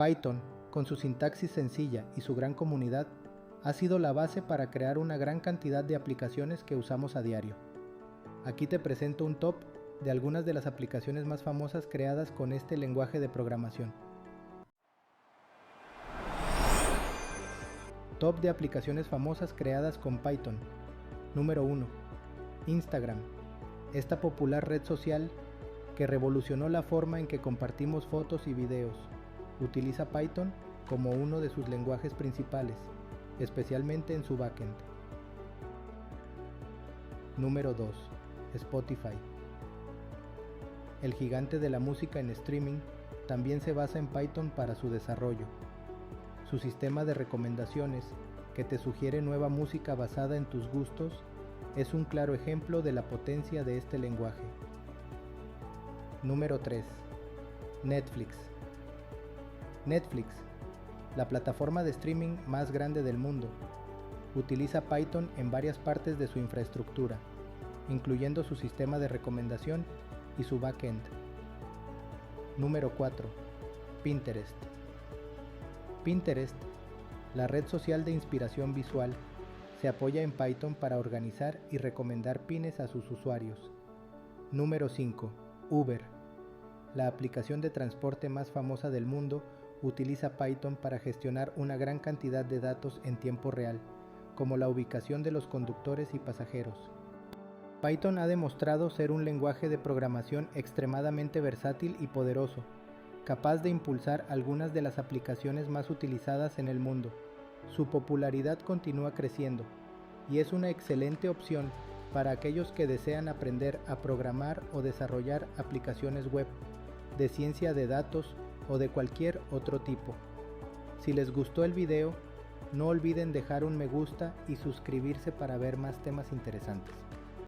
Python, con su sintaxis sencilla y su gran comunidad, ha sido la base para crear una gran cantidad de aplicaciones que usamos a diario. Aquí te presento un top de algunas de las aplicaciones más famosas creadas con este lenguaje de programación. Top de aplicaciones famosas creadas con Python. Número 1. Instagram. Esta popular red social que revolucionó la forma en que compartimos fotos y videos. Utiliza Python como uno de sus lenguajes principales, especialmente en su backend. Número 2. Spotify. El gigante de la música en streaming también se basa en Python para su desarrollo. Su sistema de recomendaciones, que te sugiere nueva música basada en tus gustos, es un claro ejemplo de la potencia de este lenguaje. Número 3. Netflix. Netflix, la plataforma de streaming más grande del mundo, utiliza Python en varias partes de su infraestructura, incluyendo su sistema de recomendación y su backend. Número 4. Pinterest. Pinterest, la red social de inspiración visual, se apoya en Python para organizar y recomendar pines a sus usuarios. Número 5. Uber, la aplicación de transporte más famosa del mundo, utiliza Python para gestionar una gran cantidad de datos en tiempo real, como la ubicación de los conductores y pasajeros. Python ha demostrado ser un lenguaje de programación extremadamente versátil y poderoso, capaz de impulsar algunas de las aplicaciones más utilizadas en el mundo. Su popularidad continúa creciendo, y es una excelente opción para aquellos que desean aprender a programar o desarrollar aplicaciones web, de ciencia de datos o de cualquier otro tipo. Si les gustó el video, no olviden dejar un me gusta y suscribirse para ver más temas interesantes.